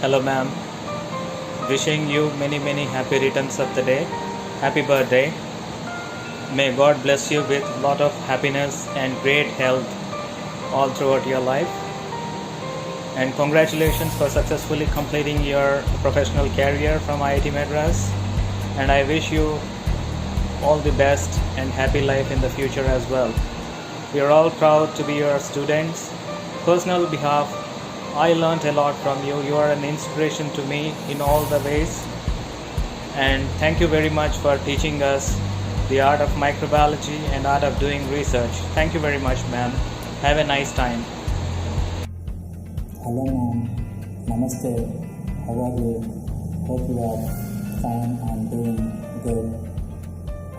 Hello, ma'am. Wishing you many happy returns of the day. Happy birthday. May God bless you with a lot of happiness and great health all throughout your life. And congratulations for successfully completing your professional career from IIT Madras. And I wish you all the best and happy life in the future as well. We are all proud to be your students. Personal behalf, I learned a lot from you. You are an inspiration to me in all the ways. And thank you very much for teaching us the art of microbiology and art of doing research. Thank you very much, ma'am. Have a nice time. Hello ma'am, Namaste, how are you? Hope you are fine and doing good.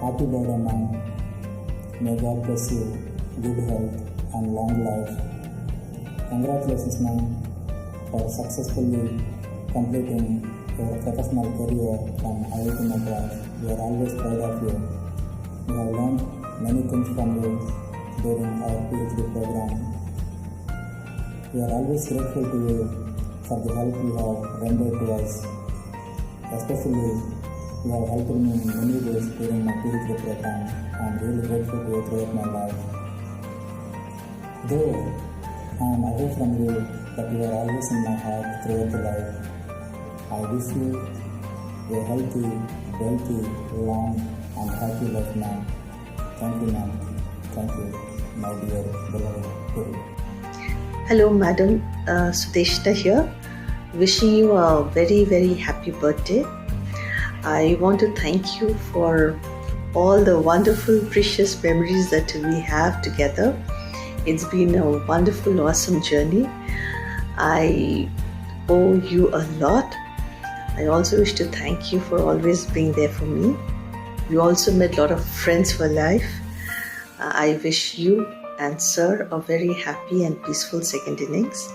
Happy birthday ma'am. May God bless you, good health and long life. Congratulations ma'am for successfully completing your professional career from IIT Madras. We are always proud of you. We have learned many things from you during our PhD program. We are always grateful to you for the help you have rendered to us. Especially, you have helped me in many ways during my PhD program. I am really grateful to you throughout my life. Though I am away from you, but you are always in my heart throughout the life. I wish you a healthy, wealthy, long and happy life, ma'am. Thank you, ma'am. Thank you, my dear beloved Guru. Hello, Madam Sudeshna here. Wishing you a very happy birthday. I want to thank you for all the wonderful, precious memories that we have together. It's been a wonderful, awesome journey. I owe you a lot. I also wish to thank you for always being there for me. We also made a lot of friends for life. I wish you and sir a very happy and peaceful second innings.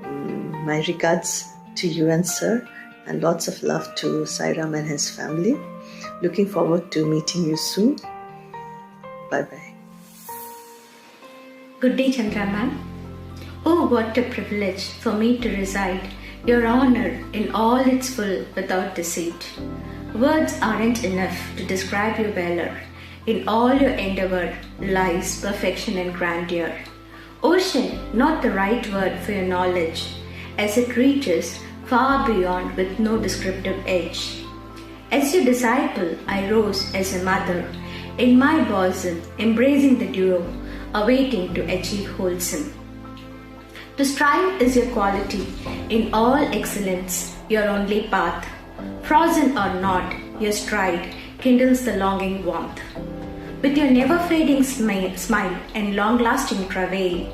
My regards to you and sir, and lots of love to Sairam and his family. Looking forward to meeting you soon. Bye-bye. Good day, Chandra ma'am. Oh, what a privilege for me to recite your honor in all its full without deceit. Words aren't enough to describe your valor. In all your endeavor lies perfection and grandeur. Ocean, not the right word for your knowledge, as it reaches far beyond with no descriptive edge. As your disciple, I rose as a mother, in my bosom, embracing the duo, awaiting to achieve wholesome. To strive is your quality, in all excellence, your only path. Frozen or not, your stride kindles the longing warmth. With your never-fading smile and long-lasting travail,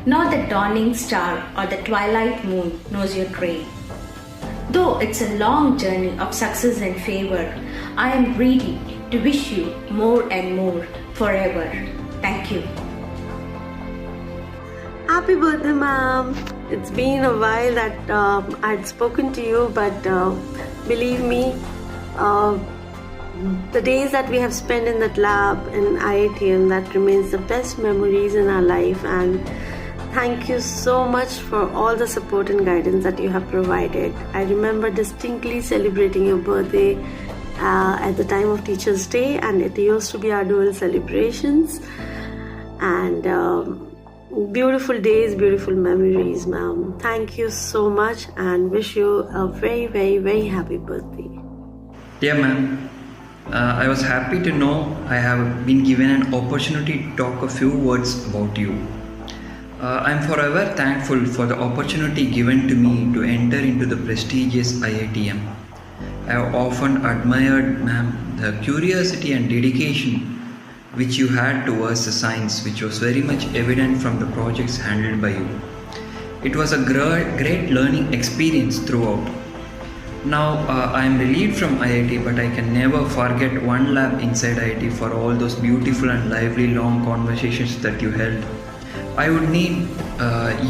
nor the dawning star or the twilight moon knows your trail. Though it's a long journey of success and favor, I am greedy to wish you more and more forever. Thank you. Happy birthday, ma'am. It's been a while that I'd spoken to you, but believe me, the days that we have spent in that lab in IITM, that remains the best memories in our life. And thank you so much for all the support and guidance that you have provided. I remember distinctly celebrating your birthday at the time of Teachers' Day, and it used to be our dual celebrations. And beautiful days, beautiful memories, ma'am. Thank you so much and wish you a very happy birthday. Dear ma'am, I was happy to know I have been given an opportunity to talk a few words about you. I am forever thankful for the opportunity given to me to enter into the prestigious IITM. I have often admired, ma'am, the curiosity and dedication which you had towards the science, which was very much evident from the projects handled by you. It was a great learning experience throughout. Now I am relieved from IIT, but I can never forget one lab inside IIT for all those beautiful and lively long conversations that you held. I would need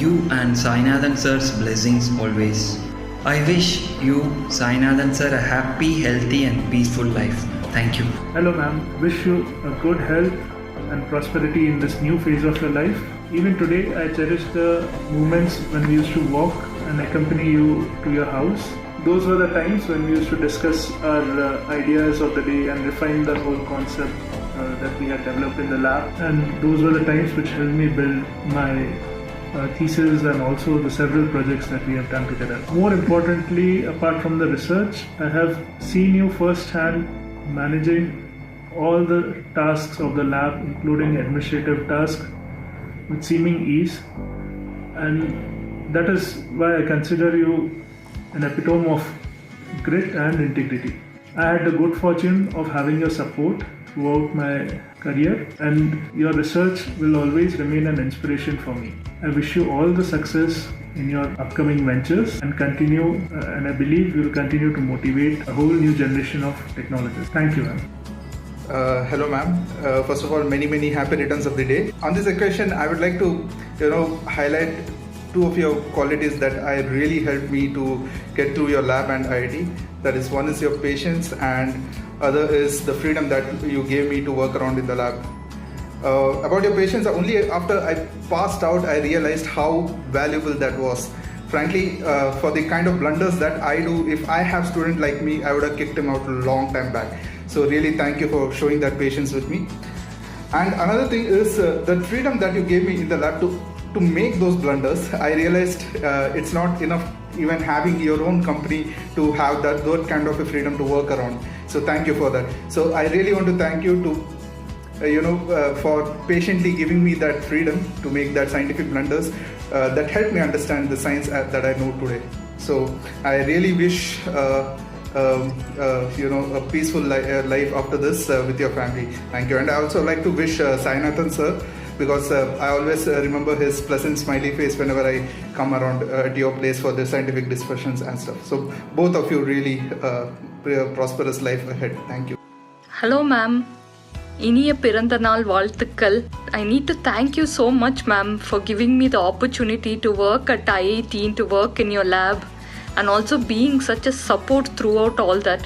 you and Sainathan sir's blessings always. I wish you, Sainathan sir, a happy, healthy and peaceful life. Thank you. Hello ma'am, wish you a good health and prosperity in this new phase of your life. Even today I cherish the moments when we used to walk and accompany you to your house. Those were the times when we used to discuss our ideas of the day and refine the whole concept that we had developed in the lab. And those were the times which helped me build my thesis and also the several projects that we have done together. More importantly, apart from the research, I have seen you firsthand managing all the tasks of the lab, including administrative tasks, with seeming ease. And that is why I consider you an epitome of grit and integrity. I had the good fortune of having your support throughout my career, and your research will always remain an inspiration for me. I wish you all the success in your upcoming ventures and and I believe you will continue to motivate a whole new generation of technologists. Thank you, ma'am. Hello ma'am. First of all, many happy returns of the day. On this occasion, I would like to highlight two of your qualities that really helped me to get through your lab and IIT. That is, one is your patience and other is the freedom that you gave me to work around in the lab. About your patience, only after I passed out I realized how valuable that was. Frankly, for the kind of blunders that I do, if I have a student like me, I would have kicked him out a long time back. So really thank you for showing that patience with me. And another thing is the freedom that you gave me in the lab to make those blunders. I realized it's not enough even having your own company to have that kind of a freedom to work around. So thank you for that. So I really want to thank you for patiently giving me that freedom to make that scientific blunders that helped me understand the science that I know today. So I really wish a peaceful life after this with your family. Thank you. And I also like to wish Sainathan sir, because I always remember his pleasant smiley face whenever I come around at your place for the scientific discussions and stuff. So both of you really prosperous life ahead. Thank you. Hello ma'am. இனிய பிறந்த நாள் வாழ்த்துக்கள். I need to thank you so much ma'am for giving me the opportunity to work at IIT and to work in your lab, and also being such a support throughout all that.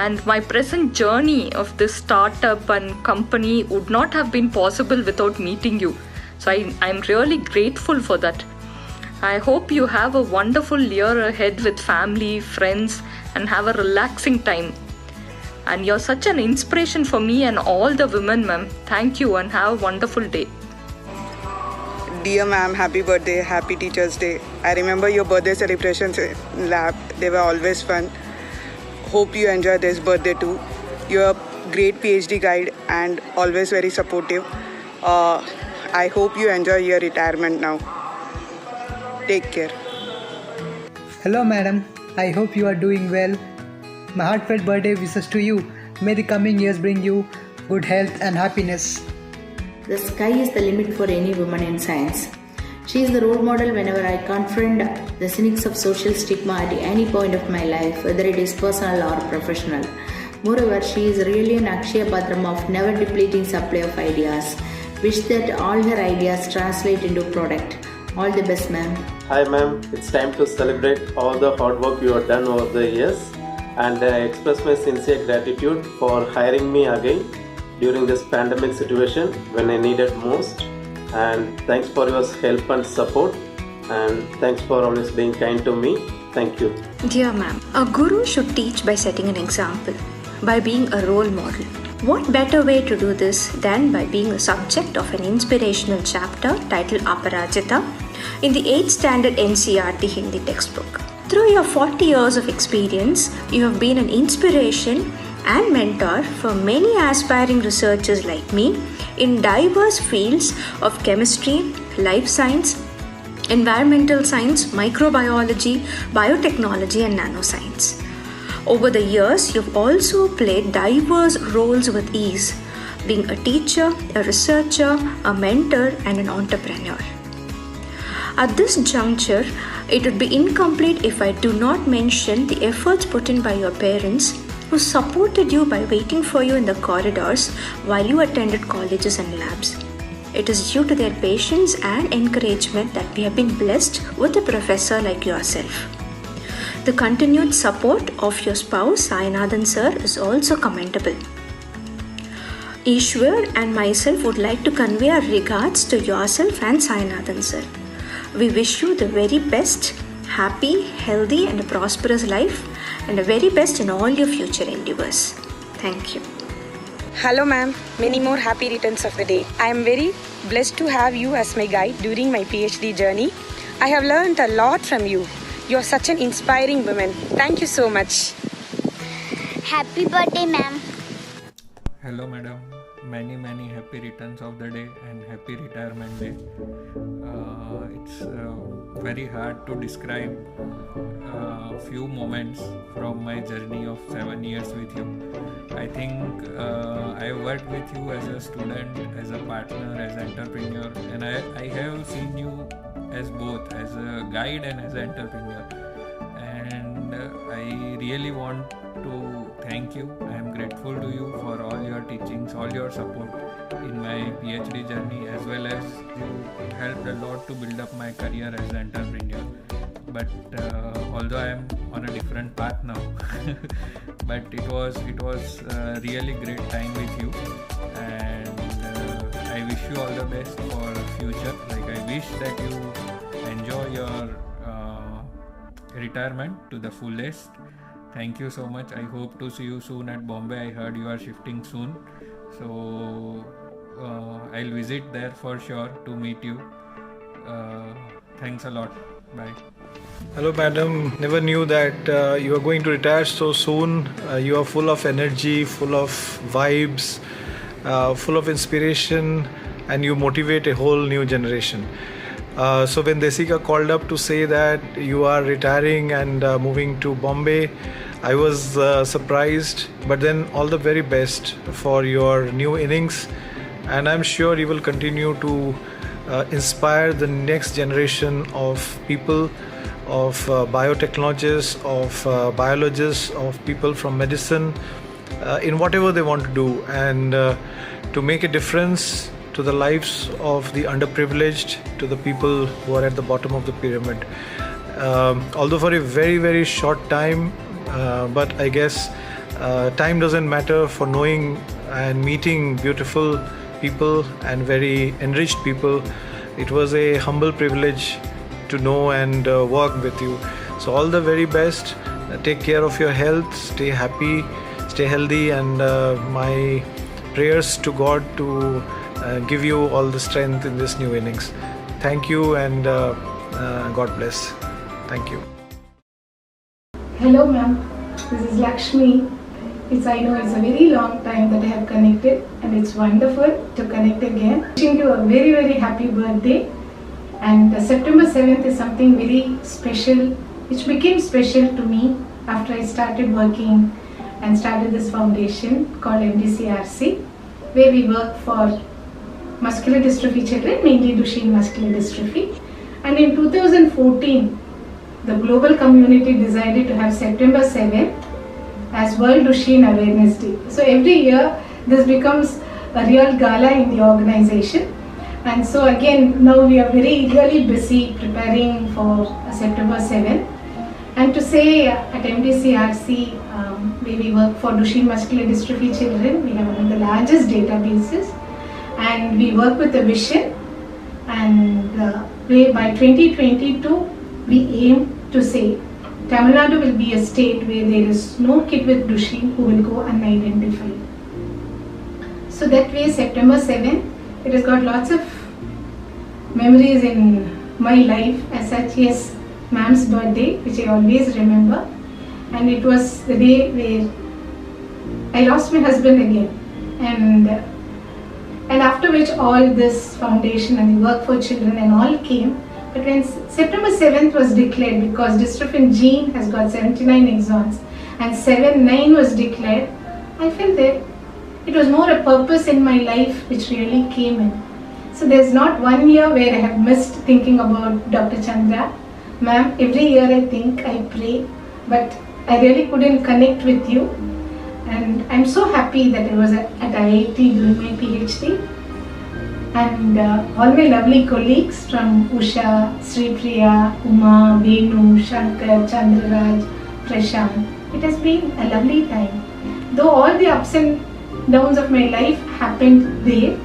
And my present journey of this startup and company would not have been possible without meeting you. So I'm really grateful for that. I hope you have a wonderful year ahead with family, friends, and have a relaxing time. And you're such an inspiration for me and all the women, ma'am. Thank you and have a wonderful day. Dear ma'am, happy birthday, happy Teachers' Day. I remember your birthday celebrations in lab. They were always fun. Hope you enjoy this birthday too. You're a great PhD guide and always very supportive. I hope you enjoy your retirement now. Take care. Hello madam, I hope you are doing well. My heartfelt birthday wishes to you. May the coming years bring you good health and happiness. The sky is the limit for any woman in science. She is the role model whenever I confront the cynics of social stigma at any point of my life, whether it is personal or professional. Moreover, she is really an Akshaya Patram of never depleting supply of ideas. Wish that all her ideas translate into product. All the best, ma'am. Hi ma'am, it's time to celebrate all the hard work you have done over the years. And I express my sincere gratitude for hiring me again during this pandemic situation when I needed most. And thanks for your help and support. And thanks for always being kind to me. Thank you. Dear ma'am, a guru should teach by setting an example, by being a role model. What better way to do this than by being the subject of an inspirational chapter titled Aparajita in the 8th standard NCERT Hindi textbook. Through your 40 years of experience, you have been an inspiration and mentor for many aspiring researchers like me in diverse fields of chemistry, life science, environmental science, microbiology, biotechnology, and nanoscience. Over the years, you've also played diverse roles with ease, being a teacher, a researcher, a mentor, and an entrepreneur. At this juncture, it would be incomplete if I do not mention the efforts put in by your parents who supported you by waiting for you in the corridors while you attended colleges and labs. It is due to their patience and encouragement that we have been blessed with a professor like yourself. The continued support of your spouse, Sainathan sir, is also commendable. Ishwar and myself would like to convey our regards to yourself and Sainathan sir. We wish you the very best, happy, healthy, and a prosperous life, and the very best in all your future endeavors. Thank you. Hello ma'am, many more happy returns of the day. I am very blessed to have you as my guide during my PhD journey. I have learned a lot from you. You are such an inspiring woman. Thank you so much. Happy birthday ma'am. Hello madam, many happy returns of the day and happy retirement day. It's very hard to describe a few moments from my journey of 7 years with you. I think I worked with you as a student, as a partner, as an entrepreneur, and I have seen you as both, as a guide and as an entrepreneur. And I really want to thank you. I am grateful to you for all your teachings, all your support in my PhD journey, as well as it helped a lot to build up my career as an entrepreneur. But although I am on a different path now, but it was a really great time with you, and I wish you all the best for future. Like, I wish that you enjoy your retirement to the fullest. Thank you so much. I hope to see you soon at Bombay. I heard you are shifting soon, so I'll visit there for sure to meet you. Thanks a lot. Bye. Hello madam, never knew that you are going to retire so soon. You are full of energy, full of vibes, full of inspiration, and you motivate a whole new generation. So when Desika called up to say that you are retiring and moving to Bombay, I was surprised, but then all the very best for your new innings, and I'm sure you will continue to inspire the next generation of people, of biotechnologists, of biologists, of people from medicine, in whatever they want to do, and to make a difference to the lives of the underprivileged, to the people who are at the bottom of the pyramid. Although for a very short time, but I guess time doesn't matter for knowing and meeting beautiful people and very enriched people. It was a humble privilege to know and work with you. So all the very best. Take care of your health, stay happy, stay healthy, and my prayers to God to give you all the strength in this new innings. Thank you, and God bless. Thank you. Hello ma'am, this is Lakshmi. I know it's a very long time that I have connected, and it's wonderful to connect again. Wishing you a very happy birthday. And September 7th is something very special, which became special to me after I started working and started this foundation called MDCRC, where we work for muscular dystrophy children, mainly Duchenne muscular dystrophy. And in 2014, the global community decided to have September 7th as World Duchenne Awareness Day. So every year this becomes a real gala in the organization. And so again, now we are very eagerly busy preparing for September 7th. And to say at MDCRC, where we work for Duchenne muscular dystrophy children, we have one of the largest databases, and we work with a vision, and by 2022 we aim to say Tamil Nadu will be a state where there is no kid with Duchenne who will go unidentified. So that way, September 7th, it has got lots of memories in my life. As such, yes, ma'am's birthday, which I always remember, and it was the day where I lost my husband again, and after which all this foundation and the work for children and all came. But when September 7th was declared, because dystrophin gene has got 79 exons and 7/9 was declared, I felt that it was more a purpose in my life which really came in. So there's not one year where I have missed thinking about Dr. Chandra. Ma'am, every year I think, I pray, but I really couldn't connect with you. And I'm so happy that I was at IIT doing my PhD. And all my lovely colleagues from Usha, Sripriya, Uma, Venu, Shankar, Chandra, Prashant. It has been a lovely time. Though all the ups and downs of my life happened there,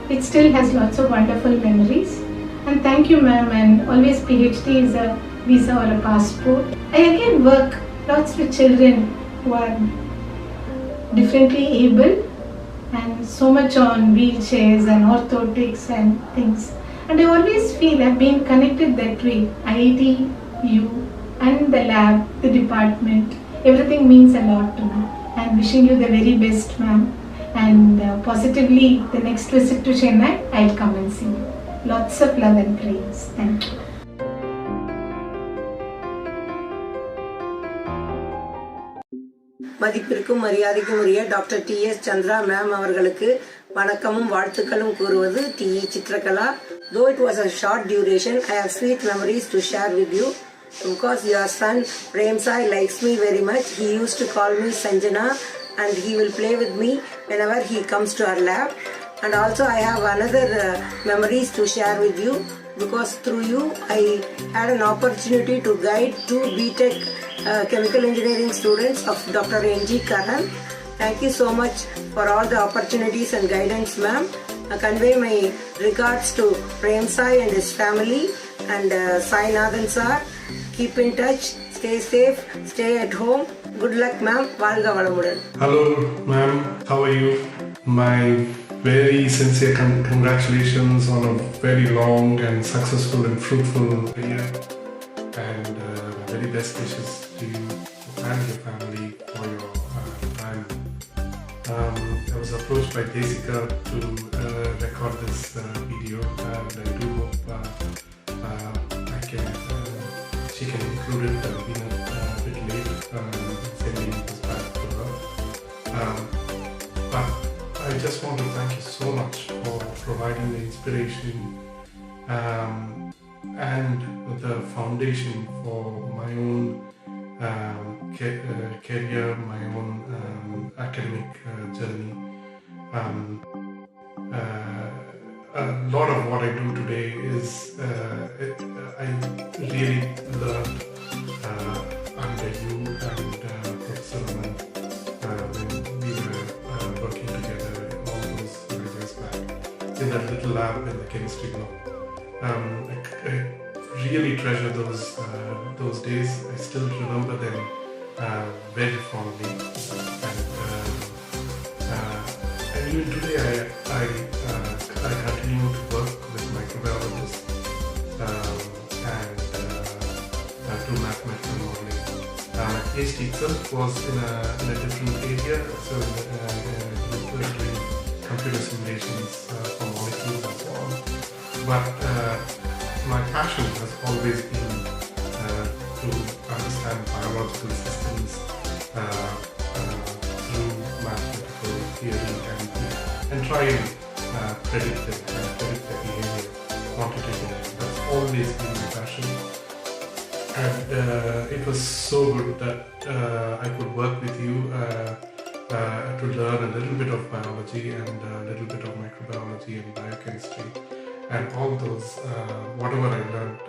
it still has lots of wonderful memories. And thank you ma'am, and always PhD is a visa or a passport. I again work lots with children who are differently able and so much on wheelchairs and orthotics and things. And I always feel I've been connected that way. IIT, you and the lab, the department, everything means a lot to me. I'm wishing you the very best, ma'am. And positively, the next visit to Chennai, I'll come and see you. Lots of love and prayers. Thank you. மதிப்பிற்கும் மரியாதைக்கும் உரிய doctor T.S. Chandra ma'am அவர்களுக்கு வணக்கமும் வாழ்த்துக்களும் கூறுவது T.E. Chitrakala. Though it was a short duration, I have sweet memories to share with you. Because your son Prem Sai likes me very much, he used to call me Sanjana and he will play with me whenever he comes to our lab. And also I have another memories to share with you, because through you I had an opportunity to guide two B.Tech chemical engineering students of Dr. N.G. Karan. Thank you so much for all the opportunities and guidance, ma'am. I convey my regards to Prem Sai and his family, and Sai Nathan sir. Keep in touch, stay safe, stay at home. Good luck, ma'am. Valga valamudan. Hello, ma'am. How are you? My very sincere congratulations on a very long and successful and fruitful year, and very best wishes to you and your family for your time. I was approached by Jessica to record this video, and I do hope she can include it. I've been a bit late sending this back to her. But I just want to thank you so much for providing the inspiration and the foundation for my own career, my own academic journey. A lot of what I do today is I really learned under you and Professor Raman when we were working together all those years back in that little lab in the chemistry block. I really treasure those days. I still remember them very fondly, and even today I continue to work with microbiologists and do mathematical modeling. My PhD itself was in a different area, so doing computer simulations for molecules and so on. But my passion has always been to understand biological systems through mathematical theory and try and predict their behavior quantitatively. That's always been my passion. And it was so good that I could work with you to learn a little bit of biology and a little bit of microbiology and biochemistry. And all those, whatever I learned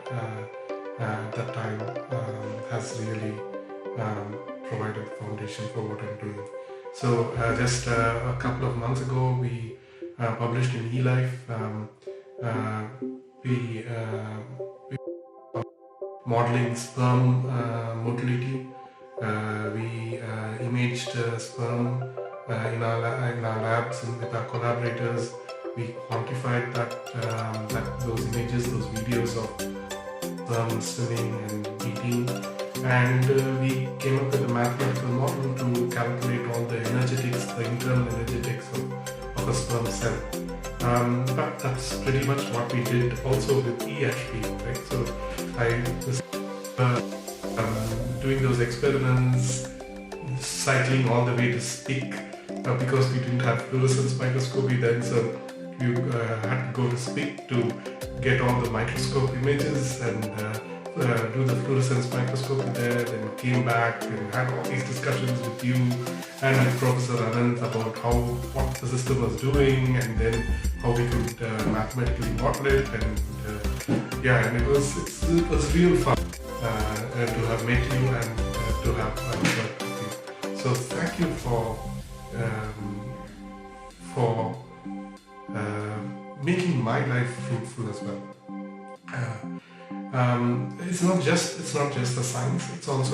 at that time has really provided the foundation for what I'm doing. So just a couple of months ago, we published in eLife. We modeling sperm motility. We imaged sperm in our labs and with our collaborators. We quantified those images, those videos of sperm swimming and eating, and we came up with a mathematical model to calculate all the energetics, the internal energetics of a sperm cell. But that's pretty much what we did also with EHP, right? So I was doing those experiments, cycling all the way to SPIC because we didn't have fluorescence microscopy then, so you had to go to SPIC to get all the microscope images and do the fluorescence microscopy there, then came back and had all these discussions with you and with Professor Anand about what the system was doing, and then how we could mathematically model it, and and it was real fun to have met you and to have worked with you. So thank you for making my life fruitful as well. it's not just the science. It's not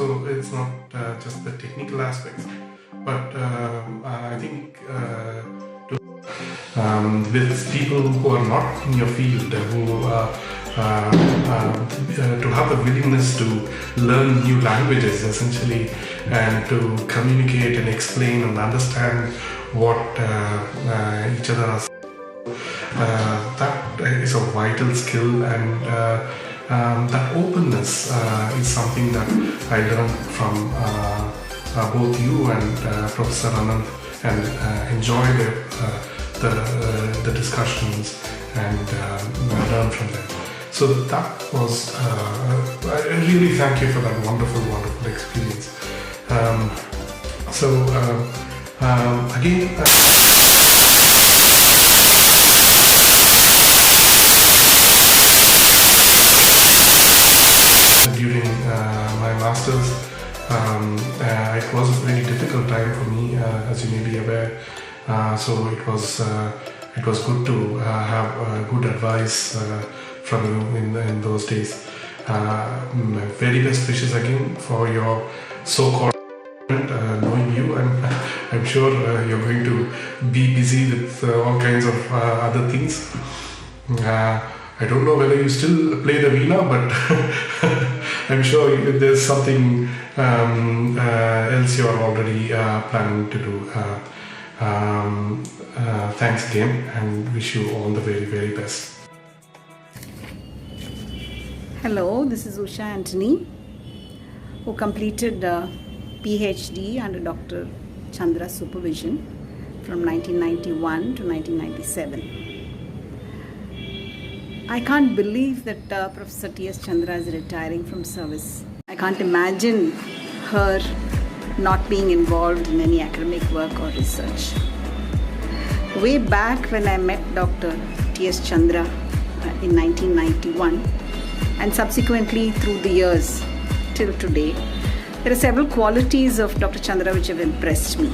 just the technical aspects, but I think with people who are not in your field, to have the willingness to learn new languages essentially, and to communicate and explain and understand what each other are. That is a vital skill, and that openness is something that I learned from both you and Professor Anand, and enjoy the discussions and learn from them. So that was, I really thank you for that wonderful experience. Again, during my masters, it was a very difficult time for me, as you may be aware. So it was good to have good advice from you in those days. My very best wishes again for your so-called knowing you, and I'm sure you're going to be busy with all kinds of other things. I don't know whether you still play the veena, but I'm sure there's something else you're already planning to do. Thanks again, and wish you all the very, very best. Hello, this is Usha Antony, who completed PhD under Dr. Chandra's supervision from 1991 to 1997. I can't believe that Professor T.S. Chandra is retiring from service. I can't imagine her not being involved in any academic work or research. Way back when I met Dr. T.S. Chandra in 1991, and subsequently through the years till today, there are several qualities of Dr. Chandra which have impressed me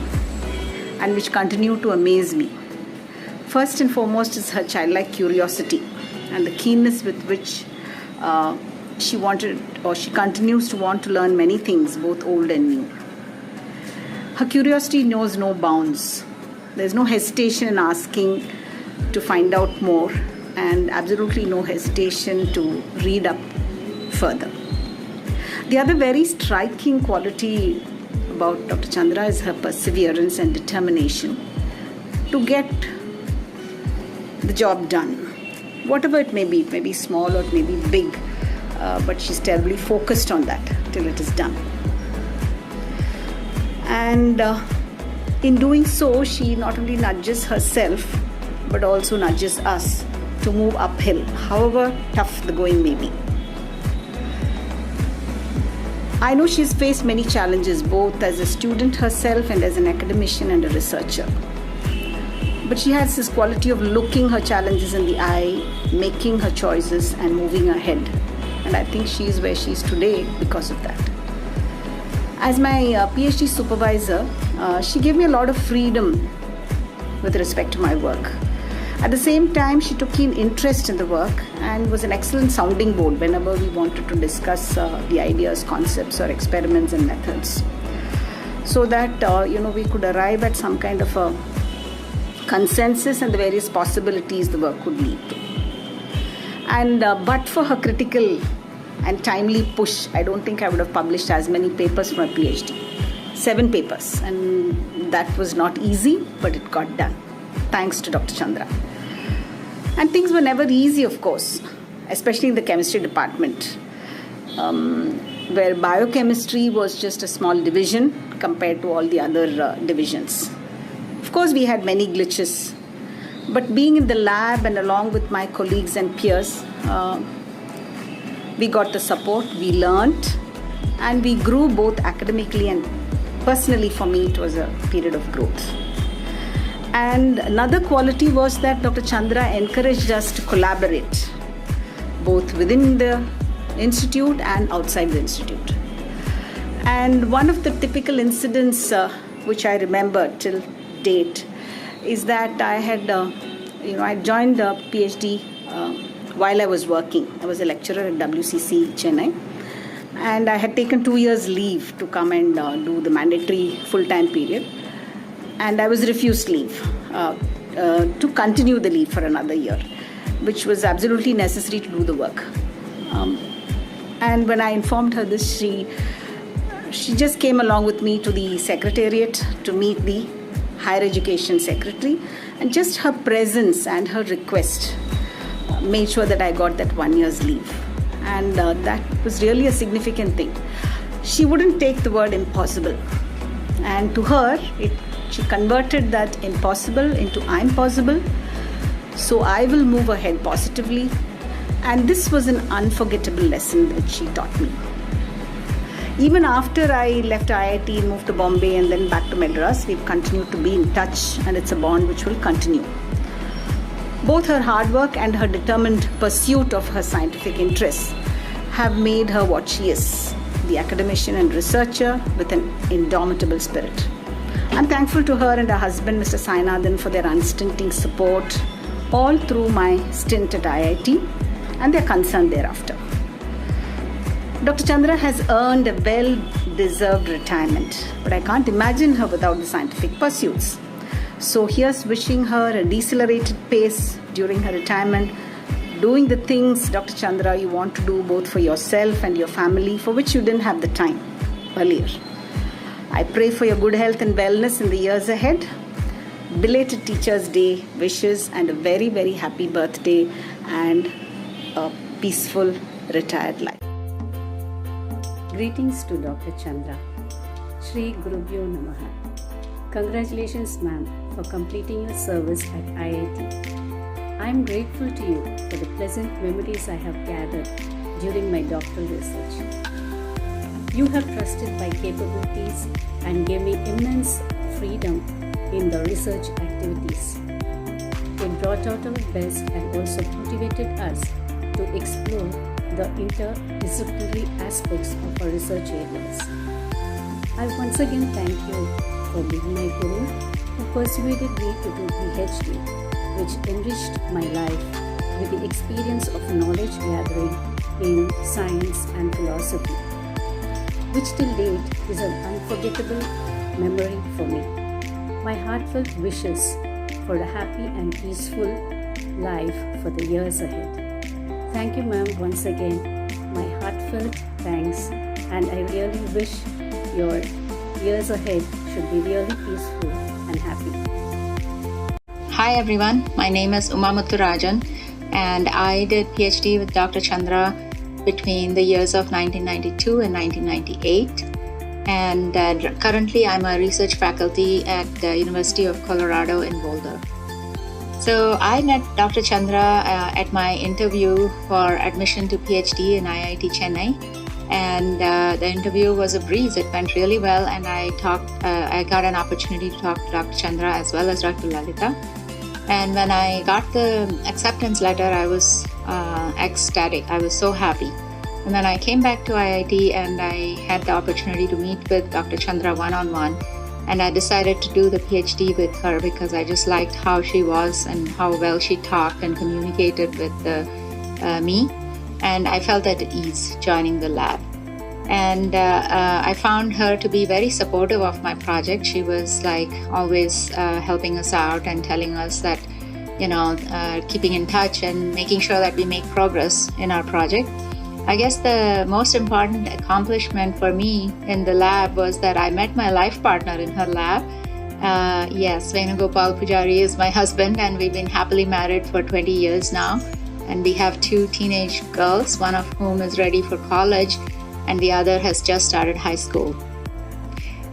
and which continue to amaze me. First and foremost is her childlike curiosity and the keenness with which she continues to want to learn many things, both old and new. Her curiosity knows no bounds. There's no hesitation in asking to find out more, and absolutely no hesitation to read up further. The other very striking quality about Dr. Chandra is her perseverance and determination to get the job done. Whatever it may be small or it may be big, but she's terribly focused on that till it is done. And in doing so, she not only nudges herself, but also nudges us to move uphill, however tough the going may be. I know she's faced many challenges, both as a student herself and as an academician and a researcher. But she has this quality of looking her challenges in the eye, making her choices and moving ahead. And I think she is where she is today because of that. As my PhD supervisor, she gave me a lot of freedom with respect to my work. At the same time, she took keen interest in the work and was an excellent sounding board whenever we wanted to discuss the ideas, concepts, or experiments and methods, so that we could arrive at some kind of a consensus and the various possibilities the work could lead to. And but for her critical and timely push, I don't think I would have published as many papers for my PhD. 7 papers, and that was not easy, but it got done, thanks to Dr. Chandra. And things were never easy, of course, especially in the chemistry department, where biochemistry was just a small division compared to all the other divisions. Of course, we had many glitches, but being in the lab and along with my colleagues and peers, we got the support, we learnt, and we grew both academically and personally. For me, it was a period of growth. And another quality was that Dr. Chandra encouraged us to collaborate, both within the institute and outside the institute. And one of the typical incidents which I remember till date is that I had, I joined the PhD while I was working. I was a lecturer at WCC Chennai, and I had taken 2 years leave to come and do the mandatory full-time period, and I was refused leave to continue the leave for another year, which was absolutely necessary to do the work. And when I informed her this, she just came along with me to the secretariat to meet the higher education secretary, and just her presence and her request made sure that I got that 1 year's leave. And that was really a significant thing. She wouldn't take the word impossible, and to her she converted that impossible into I'm possible, so I will move ahead positively. And this was an unforgettable lesson that she taught me. Even after I left IIT, moved to Bombay and then back to Madras, we've continued to be in touch, and it's a bond which will continue. Both her hard work and her determined pursuit of her scientific interests have made her what she is, the academician and researcher with an indomitable spirit. I'm thankful to her and her husband, Mr. Sainathan, for their unstinting support all through my stint at IIT and their concern thereafter. Dr. Chandra has earned a well-deserved retirement, but I can't imagine her without the scientific pursuits. So here's wishing her a decelerated pace during her retirement, doing the things, Dr. Chandra, you want to do both for yourself and your family, for which you didn't have the time earlier. I pray for your good health and wellness in the years ahead. Belated Teachers' Day wishes and a very, very happy birthday and a peaceful retired life. Greetings to Dr. Chandra. Shri Gurubhyo Namaha. Congratulations, ma'am, for completing your service at IIT. I am grateful to you for the pleasant memories I have gathered during my doctoral research. You have trusted my capabilities and gave me immense freedom in the research activities. It brought out our best and also motivated us to explore the interdisciplinary aspects of our research areas. I once again thank you for being my guru who persuaded me to do PhD, which enriched my life with the experience of knowledge gathering in science and philosophy, which till date is an unforgettable memory for me. My heartfelt wishes for a happy and peaceful life for the years ahead. Thank you, ma'am, once again. My heartfelt thanks, and I really wish your years ahead should be really peaceful and happy. Hi everyone, my name is Uma Muthurajan, and I did PhD with Dr. Chandra between the years of 1992 and 1998. And currently I'm a research faculty at the University of Colorado in Boulder. So I met Dr. Chandra at my interview for admission to PhD in IIT Chennai, and the interview was a breeze. It went really well, and I got an opportunity to talk to Dr. Chandra as well as Dr. Lalita. And when I got the acceptance letter, I was ecstatic. I was so happy. And then I came back to IIT and I had the opportunity to meet with Dr. Chandra one-on-one. And I decided to do the PhD with her because I just liked how she was and how well she talked and communicated with me. And I felt at ease joining the lab. And I found her to be very supportive of my project. She was like always helping us out and telling us that, keeping in touch and making sure that we make progress in our project. I guess the most important accomplishment for me in the lab was that I met my life partner in her lab. Yes, Venugopal Pujari is my husband, and we've been happily married for 20 years now. And we have 2 teenage girls, one of whom is ready for college and the other has just started high school.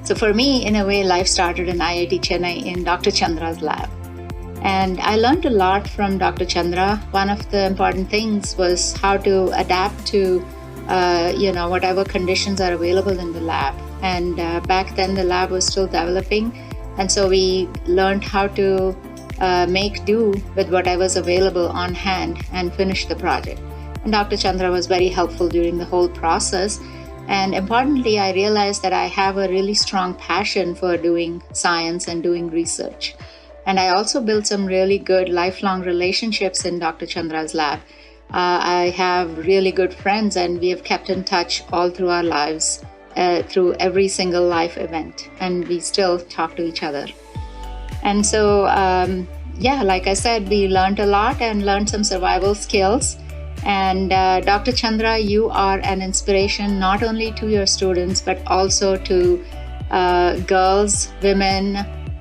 So for me, in a way, life started in IIT Chennai in Dr. Chandra's lab. And I learned a lot from Dr. Chandra. One of the important things was how to adapt to, whatever conditions are available in the lab. And back then the lab was still developing. And so we learned how to make do with whatever's available on hand and finish the project. And Dr. Chandra was very helpful during the whole process. And importantly, I realized that I have a really strong passion for doing science and doing research. And I also built some really good lifelong relationships in Dr. Chandra's lab. I have really good friends, and we have kept in touch all through our lives, through every single life event, and we still talk to each other. And so, like I said, we learned a lot and learned some survival skills. And Dr. Chandra, you are an inspiration not only to your students, but also to girls, women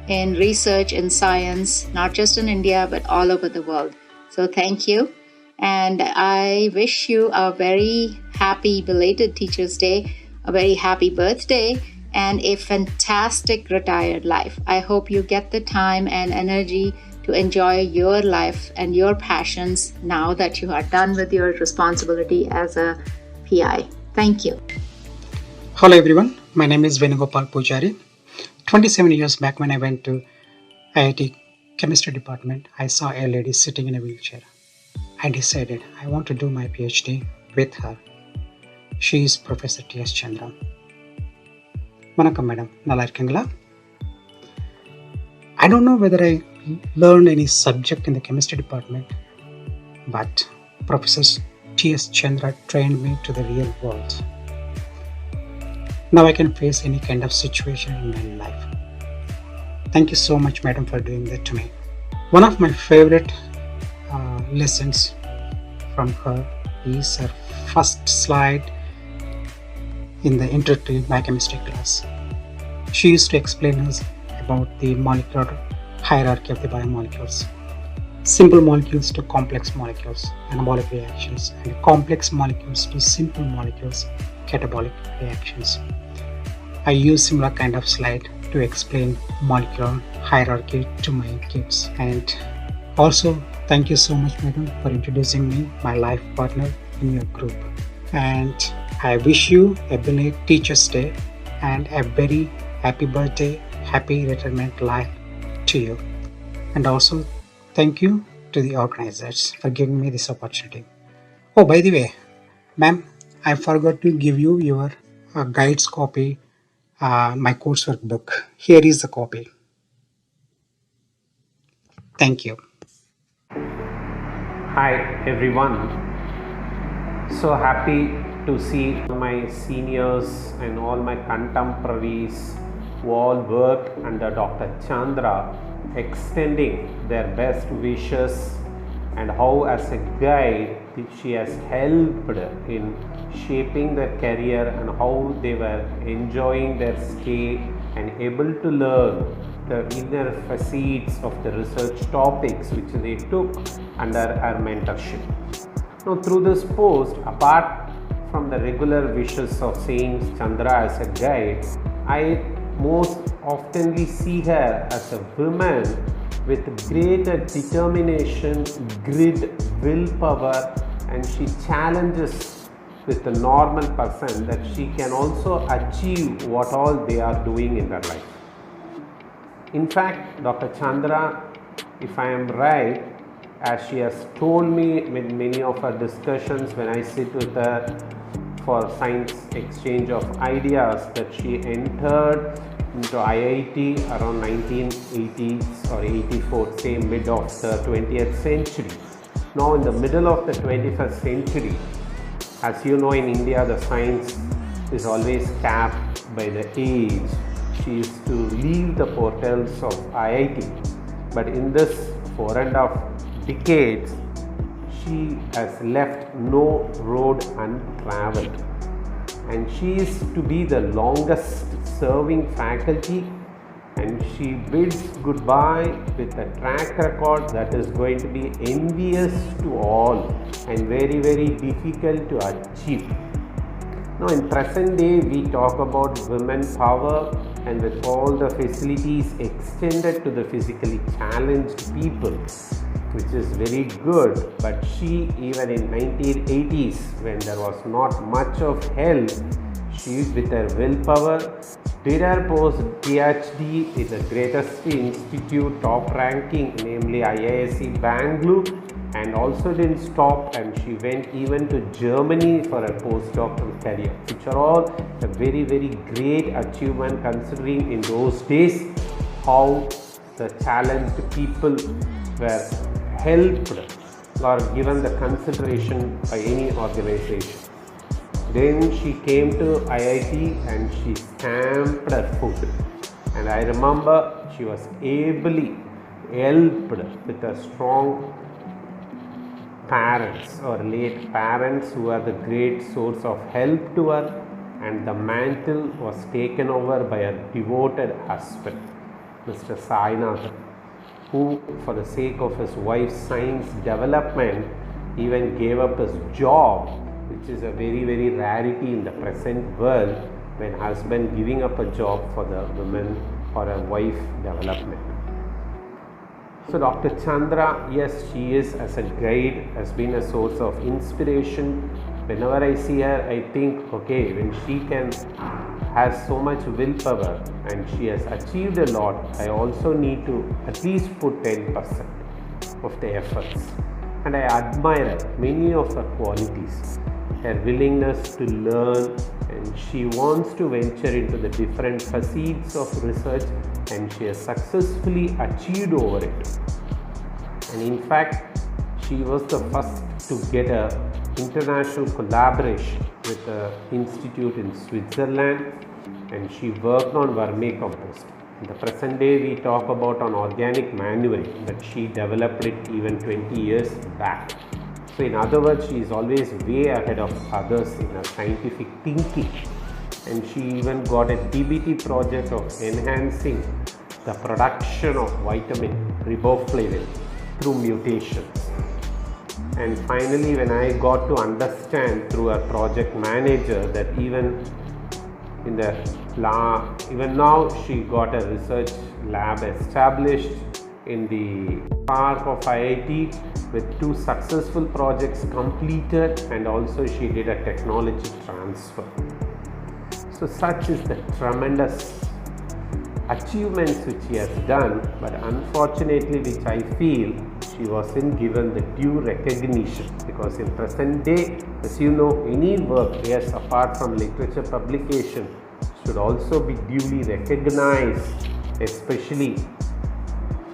in research and science, not just in India, but all over the world. So thank you. And I wish you a very happy belated Teachers' Day, a very happy birthday, and a fantastic retired life. I hope you get the time and energy to enjoy your life and your passions now that you are done with your responsibility as a PI. Thank you. Hello everyone, my name is Venugopal Pujari. 27 years back when I went to IIT chemistry department, I saw a lady sitting in a wheelchair. I decided I want to do my PhD with her. She is Professor T.S. Chandra. Vanakkam madam, nalla irukingala? I don't know whether I learned any subject in the chemistry department, but Professor T.S. Chandra trained me to the real world. Now I can face any kind of situation in my life. Thank you so much, madam, for doing that to me. One of my favorite lessons from her is her first slide in the introductory biochemistry class. She used to explain us about the molecular hierarchy of the biomolecules. Simple molecules to complex molecules, anabolic reactions, and complex molecules to simple molecules, catabolic reactions. I use similar kind of slide to explain molecular hierarchy to my kids. And also, thank you so much, madam, for introducing me, my life partner in your group. And I wish you a belated Teachers' Day and a very happy birthday, happy retirement life to you. And also, thank you to the organizers for giving me this opportunity. Oh, by the way, ma'am, I forgot to give you your guides copy, my coursework book. Here is the copy. Thank you. Hi everyone. So happy to see my seniors and all my contemporaries who all work under Dr. Chandra extending their best wishes, and how as a guide she has helped in shaping their career and how they were enjoying their stay and able to learn the inner facets of the research topics which they took under her mentorship. Now through this post, apart from the regular wishes of saying Chandra as a guide, I most oftenly see her as a woman with greater determination, grit, willpower, and she challenges with the normal person that she can also achieve what all they are doing in their life. In fact, Dr. Chandra, if I am right, as she has told me in many of her discussions when I sit with her for science exchange of ideas, that she entered into IIT around 1980s or 84, say mid of the 20th century. Now in the middle of the 21st century, as you know, in India the science is always capped by the age. She is to leave the portals of IIT, but in this 4.5 decades, she has left no road untraveled, and she is to be the longest serving faculty, and she bids goodbye with a track record that is going to be envious to all and very, very difficult to achieve. Now in present day we talk about women power, and with all the facilities extended to the physically challenged people, which is very good, but she, even in 1980s when there was not much of help, she with her willpower did her post PhD in the greatest institute top ranking, namely IISc Bangalore, and also didn't stop, and she went even to Germany for her postdoctoral career, which are all a very, very great achievement considering in those days how the challenged people were helped. or given the consideration by any organization. Then she came to IIT and she stamped her foot. And I remember she was ably helped with a strong parents or late parents who are the great source of help to her, and the mantle was taken over by her devoted husband, Mr. Sainath, who for the sake of his wife's science development even gave up his job, which is a very rarity in the present world, when husband giving up a job for the woman or a wife development. So Dr. Chandra, yes, she is as a guide, has been a source of inspiration. Whenever I see her, I think, okay, when she has so much willpower and she has achieved a lot, I also need to at least put 10% of the efforts. And I admire many of her qualities, her willingness to learn, and she wants to venture into the different facets of research, and she has successfully achieved over it. And in fact, she was the first to get an international collaboration with an institute in Switzerland, and she worked on vermicompost. In the present day, we talk about on organic manuring, but she developed it even 20 years back. So in other words, she is always way ahead of others in her scientific thinking. And she even got a DBT project of enhancing the production of vitamin riboflavin through mutations. And finally, when I got to understand through a project manager that even now she got a research lab established in the park of IIT with 2 successful projects completed, and also she did a technology transfer. So such is the tremendous achievements which she has done, but unfortunately which I feel she wasn't given the due recognition, because in present day, as you know, any work, yes, apart from literature publication, should also be duly recognized, especially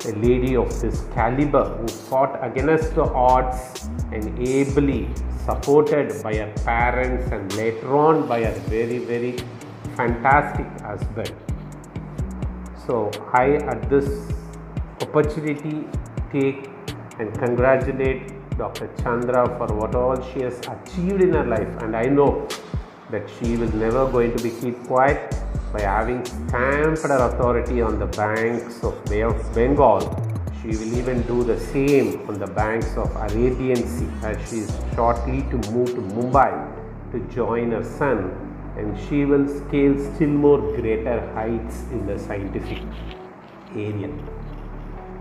a lady of this caliber who fought against the odds and ably supported by her parents and later on by her very fantastic husband. So I at this opportunity take and congratulate Dr. Chandra for what all she has achieved in her life, and I know that she will never going to be keep quiet. By having stamped her authority on the banks of Bay of Bengal, she will even do the same on the banks of Arabian Sea, as she is shortly to move to Mumbai to join her son, and she will scale still more greater heights in the scientific area.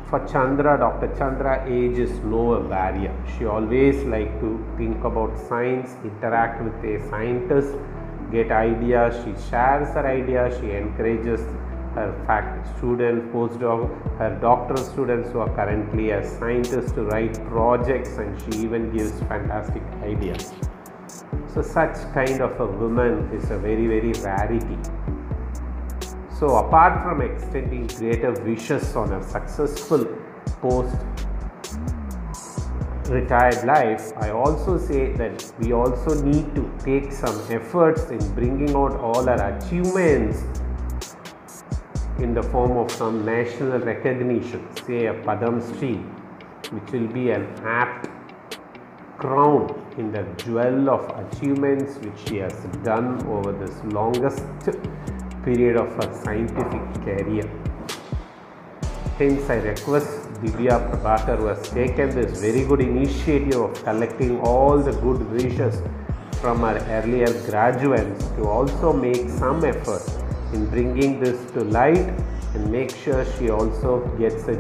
For Dr. Chandra, age is no barrier. She always like to think about science, interact with a scientist, get ideas. She shares her ideas. She encourages her student, postdoc, her doctoral students who are currently as scientists to write projects, and she even gives fantastic ideas. So such kind of a woman is a very rarity. So apart from extending greater wishes on her successful post-retired life, I also say that we also need to take some efforts in bringing out all our achievements in the form of some national recognition, say a Padam Shri, which will be an apt crown in the jewel of achievements which she has done over this longest period of her scientific career. Hence, I request Divya Prabhakar, who has taken this very good initiative of collecting all the good wishes from our earlier graduates, to also make some effort in bringing this to light and make sure she also gets the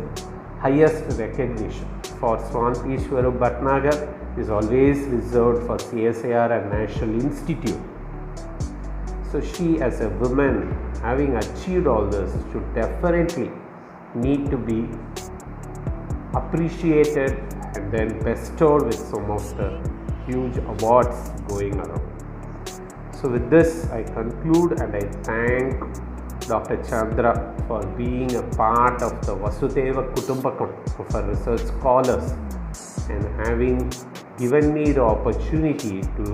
highest recognition. For Swanti Ishwaru Bhatnagar is always reserved for CSIR and National Institute. So she, as a woman, having achieved all this, should definitely need to be appreciated and then bestowed with some of the huge awards going around. So with this, I conclude and I thank Dr. Chandra for being a part of the Vasudhaiva Kutumbakam of our research scholars and having given me the opportunity to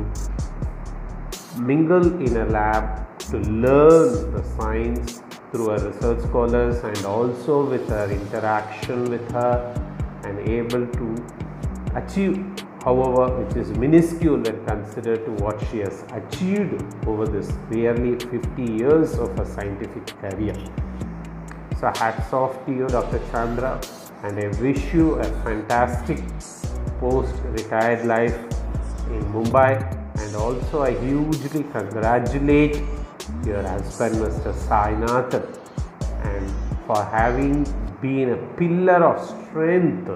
mingle in a lab to learn the science through her research scholars and also with her interaction with her and able to achieve, however, which is minuscule when considered to what she has achieved over this nearly 50 years of her scientific career. So hats off to you, Dr. Chandra, and I wish you a fantastic post-retired life in Mumbai, and also I hugely congratulate your husband, Mr. Sainathan, and for having been a pillar of strength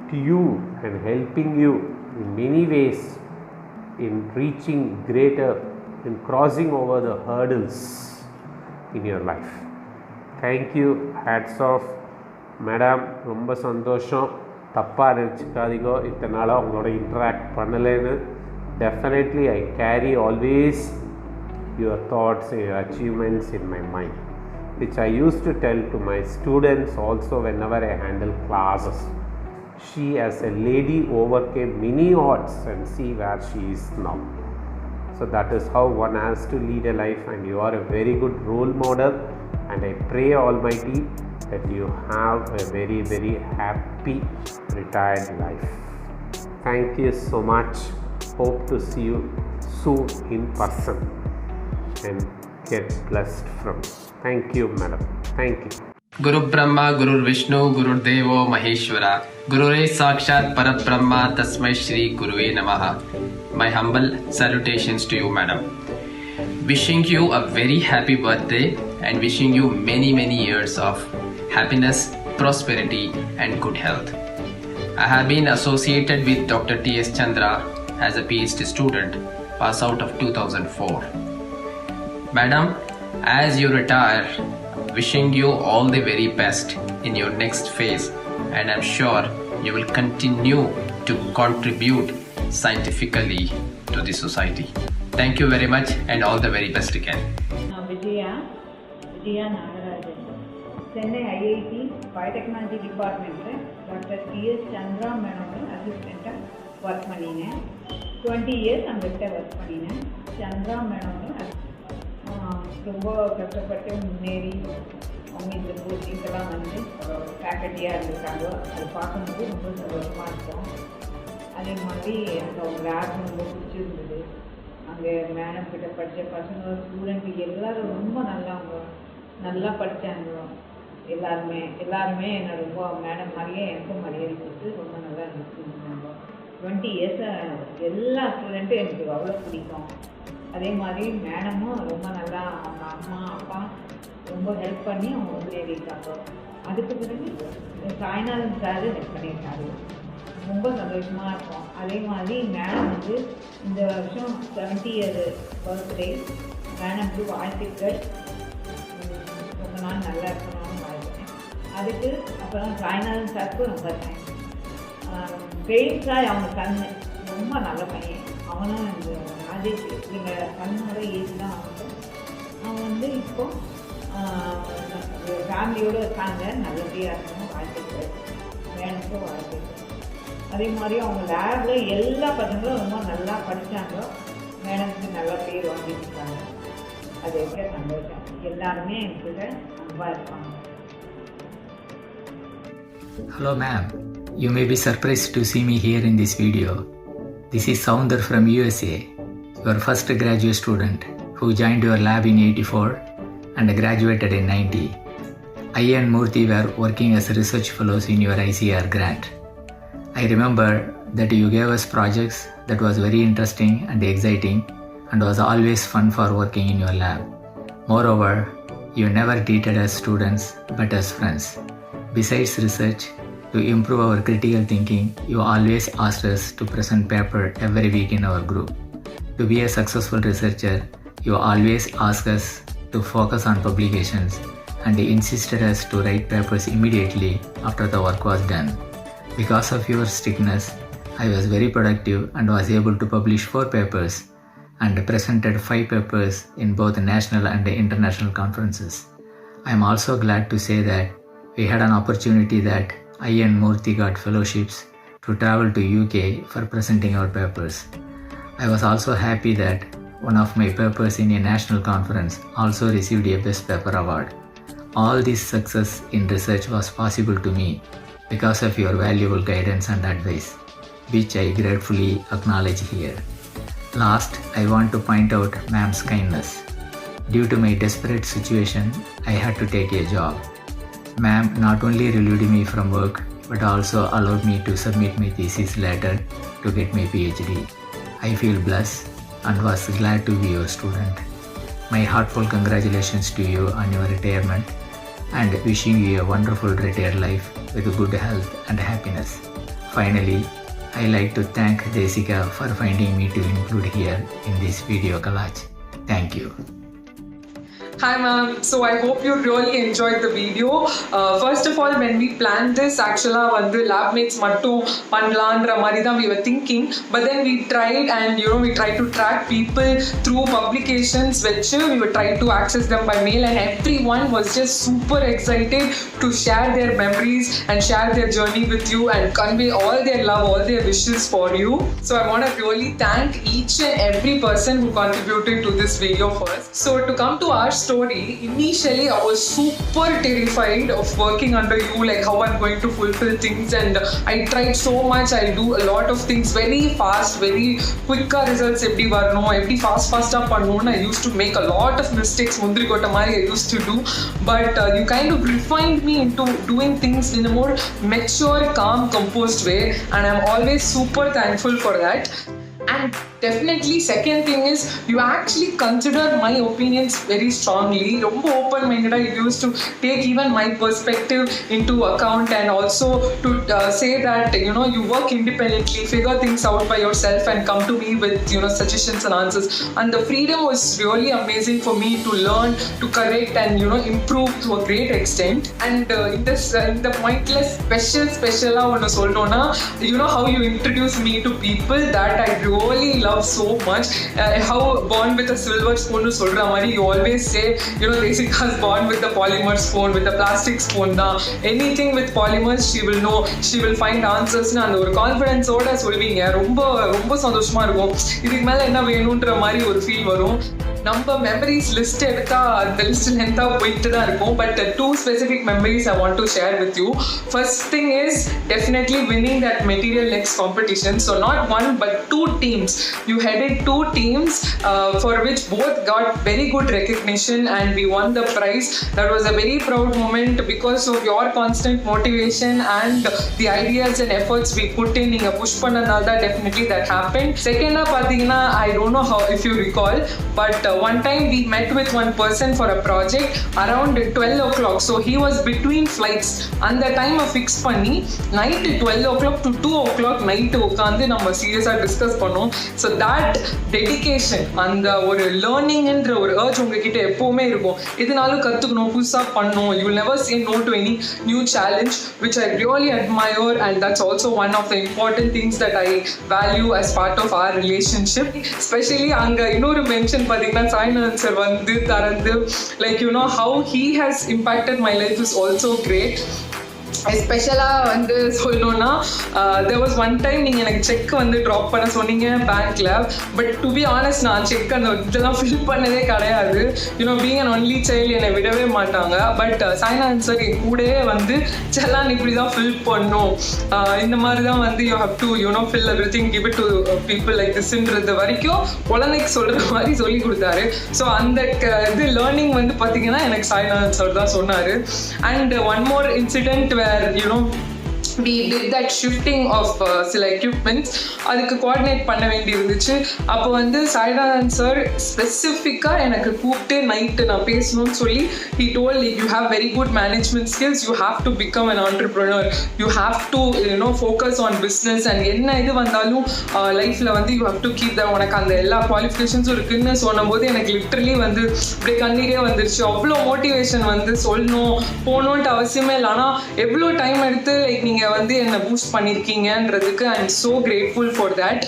to you and helping you in many ways in reaching greater, in crossing over the hurdles in your life. Thank you. Hats off. Madam, ரொம்ப சந்தோஷம். தப்பாக நினச்சிக்காதீங்க, இத்தனை நாளாக உங்களோட interact பண்ணலைன்னு. Definitely I carry always your thoughts and your achievements in my mind, which I used to tell to my students also whenever I handle classes. She as a lady overcame many odds and see where she is now. So that is how one has to lead a life, and you are a very good role model, and I pray Almighty that you have a very, very happy retired life. Thank you so much. Hope to see you soon in person and get blessed from you. Thank you, madam. Thank you. Guru Brahma, Guru Vishnu, Guru Devo Maheshwara, Gurure Sakshat Parabrahma, Tasmai Shri Guruve Namaha. My humble salutations to you, madam. Wishing you a very happy birthday and wishing you many, many years of happiness, prosperity and good health. I have been associated with Dr. T.S. Chandra as a PhD student, pass out of 2004. Madam, as you retire, wishing you all the very best in your next phase, and I'm sure you will continue to contribute scientifically to the society. Thank you very much and all the very best again. Vijaya Nagarajan, Chennai IIT Biotechnology Department, Dr. T.S. Chandra Madam assistant work பண்ணினேன். 20 years அவங்ககிட்ட work பண்ணினேன். Chandra madam ரொம்ப கஷ்டப்பட்டு முன்னேறி அவங்க இந்த போஸ்டிங்கெல்லாம் வந்து ஃபேக்கல்ட்டியாக இருந்திருக்காங்க. அது பார்க்கும்போது ரொம்ப சந்தோஷமாக இருக்கும். அதே மாதிரி எனக்கு அவங்க லேப் ரொம்ப பிடிச்சிருந்தது. அங்கே மேடம் கிட்ட படித்த பசங்க ஸ்டூடெண்ட்டு எல்லோரும் ரொம்ப நல்லா படித்தாங்க. எல்லாருமே என்னை ரொம்ப மேடம் மாதிரியே எனக்கும் மரியாதை கொடுத்து ரொம்ப நல்லா இருந்துச்சுருந்தாங்க. 20 years எல்லா ஸ்டூடெண்ட்டும் எனக்கு அவ்வளோ பிடிக்கும். அதே மாதிரி மேடமும் ரொம்ப நல்லா அவங்க அம்மா அப்பா ரொம்ப ஹெல்ப் பண்ணி அவங்க முன்னேறிட்டாங்க. அதுக்கு பிறகு சாய்நாதன் சார் ஹெல்ப் பண்ணியிருக்காரு. ரொம்ப சந்தோஷமாக இருக்கும். அதே மாதிரி மேடம் வந்து இந்த வருஷம் 70th பர்த்டே. மேடம்க்கு வாழ்த்துக்கள். ரொம்ப நாள் நல்லா இருக்கணும்னு வாழ்த்துட்டேன். அதுக்கு அப்புறம் சாய்நாதன் சாருக்கும் ரொம்ப தேங்க்ஸ். பெயின்ஸாக அவங்க கண்ணு ரொம்ப நல்ல பையன். அவனும் இந்த ராஜேஷ் எங்கள் கண்ணோட ஏஜ் தான் ஆகும். அவன் வந்து இப்போ ஃபேமிலியோடு இருக்காங்க. நல்லபடியாக இருக்கணும் வாழ்த்துக்கள். மேடமுக்கும் வாழ்த்துக்கள். அதே மாதிரி அவங்க லேபில் எல்லா பசங்களும் ரொம்ப நல்லா படித்தாங்க. மேடம்க்கு நல்லா பேர் வாங்கியிருக்காங்க. அது எவ்வளோ சந்தோஷம். எல்லாருமே என்கிட்ட அன்பாக இருப்பாங்க. Hello ma'am, you may be surprised to see me here in this video. This is Soundar from USA, your first graduate student who joined your lab in 84 and graduated in 90. I and Murthy were working as research fellows in your ICR grant. I remember that you gave us projects that was very interesting and exciting and was always fun for working in your lab. Moreover, you never treated us students but as friends. Besides research, to improve our critical thinking, you always asked us to present paper every week in our group. To be a successful researcher, you always asked us to focus on publications and insisted us to write papers immediately after the work was done. Because of your strictness, I was very productive and was able to publish 4 papers and presented 5 papers in both national and international conferences. I am also glad to say that we had an opportunity that I and Murthy got fellowships to travel to UK for presenting our papers. I was also happy that one of my papers in a national conference also received a Best Paper award. All this success in research was possible to me because of your valuable guidance and advice, which I gratefully acknowledge here. Last, I want to point out ma'am's kindness. Due to my desperate situation, I had to take a job. Ma'am not only relieved me from work, but also allowed me to submit my thesis later to get my PhD. I feel blessed and was glad to be your student. My heartfelt congratulations to you on your retirement and wishing you a wonderful retired life with good health and happiness. Finally, I like to thank Jessica for finding me to include here in this video collage. Thank you. Hi ma'am, so I hope you really enjoyed the video. First of all, when we planned this, actually lab mates mattum pannalandra mari dhaan we were thinking, but then we tried and we tried to track people through publications which we were trying to access them by mail, and everyone was just super excited to share their memories and share their journey with you and convey all their love, all their wishes for you. So I want to really thank each and every person who contributed to this video first. So to come to our story, initially I was super terrified of working under you, like how I'm going to fulfill things, and I tried so much. I do a lot of things very fast, very quick results every fast I used to make a lot of mistakes I used to do, but you kind of refined me into doing things in a more mature, calm, composed way, and I'm always super thankful for that. And definitely second thing is you actually consider my opinions very strongly. Open-minded, I used to take even my perspective into account, and also to say that you work independently, figure things out by yourself and come to me with suggestions and answers. And the freedom was really amazing for me to learn, to correct and improve to a great extent. And in the pointless special how you introduce me to people, that I really love so much. How born with a silver spoon to solra mari, you always say Jessica's born with the polymer spoon, with the plastic spoon da. Anything with polymers she will know, she will find answers na, and ஒரு confidence ஓட சொல்வீங்க. ரொம்ப சந்தோஷமா இருக்கும். இதுக்கு மேல என்ன வேணும்ன்ற மாதிரி ஒரு ஃபீல் வரும். நம்ம மெமரிஸ் லிஸ்ட் எடுத்தா அந்த லிஸ்ட் லென்த்தா போயிட்டு தான் இருக்கும், but two specific memories I want to share with you. First thing is definitely winning that material next competition. So not one but two teams. You headed two teams for which both got very good recognition and we won the prize. That was a very proud moment because of your constant motivation and the ideas and efforts we put in. Neenga push pannadala definitely that happened. Second pathina, I don't know how if you recall, but one time we met with one person for a project around 12 o'clock. So he was between flights. And the time fix panni night 12 o'clock to 2 o'clock night ukande நம்ம சீரியஸா discuss பண்ணோம். So that dedication and ஒரு learning என்ற ஒரு urge உங்ககிட்ட எப்பவுமே இருக்கும். இதனாலும் கத்துக்கணும், புதுசா பண்ணணும். You will never say no to any new challenge, which I really admire, and that's also one of the important things that I value as part of our relationship. Especially அங்க இன்னொரு mention பாத்தீங்கன்னா Sainath sir வந்து தரந்து, like how he has impacted my life is also great. எஸ்பெஷலாக வந்து சொல்லணும்னா there was one time நீங்கள் எனக்கு check வந்து drop பண்ண சொன்னீங்க பேங்க்கில், பட் டு பி ஆனஸ்ட் நான் செக் அந்த இதெல்லாம் ஃபில் பண்ணதே கிடையாது. பீங் அன் ஒன்லி சைல்டு என்னை விடவே மாட்டாங்க. பட் சாய்நாதன் சார் என் கூடவே வந்து செல்லான் இப்படி தான் ஃபில் பண்ணும், இந்த மாதிரி தான் வந்து you have to fill everything, give it to people like திஸ்ன்றது வரைக்கும் குழந்தைக்கு சொல்கிற மாதிரி சொல்லி கொடுத்தாரு. ஸோ அந்த இது லேர்னிங் வந்து பார்த்தீங்கன்னா எனக்கு சாய்நாதன் சார் தான் சொன்னார். And one more incident where we did that shifting of சில equipments, அதுக்கு கோஆர்டினேட் பண்ண வேண்டி இருந்துச்சு. அப்போ வந்து சாய்நாதன் சார் ஸ்பெசிஃபிக்காக எனக்கு கூப்பிட்டு நைட்டு நான் பேசணும்னு சொல்லி he told you have very good management skills, you have to become an entrepreneur, you have to focus on business, and என்ன இது வந்தாலும் லைஃப்பில் வந்து you have to keep that, உனக்கு அந்த எல்லா குவாலிஃபிகேஷன்ஸும் இருக்குன்னு சொன்னபோது எனக்கு லிட்ரலி வந்து இப்படி கண்ணீரே வந்துருச்சு. அவ்வளோ மோட்டிவேஷன் வந்து சொல்லணும் போகணுன்ட்டு அவசியமே இல்லை, ஆனால் எவ்வளோ டைம் எடுத்து லைக் நீங்கள் வந்து என்னை பூஸ்ட் பண்ணியிருக்கீங்கன்றதுக்கு I am so grateful for that.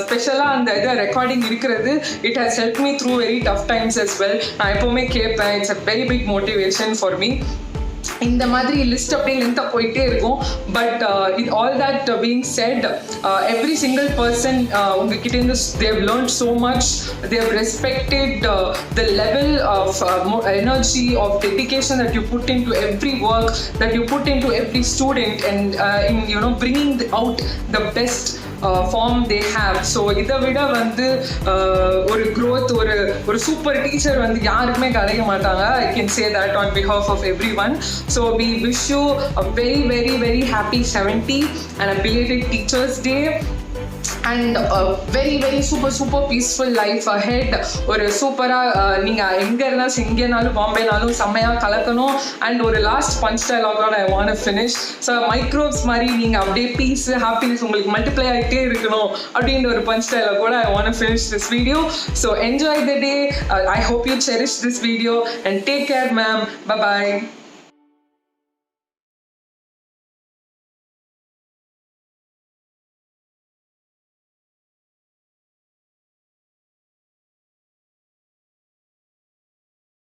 ஸ்பெஷலாக அந்த இதை ரெக்கார்டிங் இருக்கிறது, it has help me through very tough times as well. நான் எப்போவுமே கேட்பேன், it's a very big motivation for me. இந்த மாதிரி லிஸ்ட் அப்படியே லென்த்தாக போயிட்டே இருக்கும். But it all that being said, every single person உங்ககிட்டேருந்து they learned so much. They respected the level of energy, of dedication that you put into every work, that you put into every student, and in bringing out the best form they have. So இதை விட வந்து ஒரு growth, ஒரு super teacher வந்து யாருக்குமே கிடைக்க மாட்டாங்க. I can say that on behalf of everyone. So we wish you a very very very happy 70th and a belated Teachers Day and a very very super peaceful life ahead. ஒரு சூப்பராக நீங்கள் எங்கே இருந்தாலும் எங்கேனாலும் பாம்பேனாலும் செம்மையாக கலக்கணும். And ஒரு last punch டைலாகோட I want to finish. So microbes மாதிரி நீங்கள் அப்படியே பீஸ் ஹாப்பினஸ் உங்களுக்கு மல்டிப்ளை ஆகிட்டே இருக்கணும் அப்படின்ற ஒரு பஞ்ச் டைலாகோட I want to finish this video. So enjoy the day. I hope you cherish this video and take care, ma'am. Bye bye.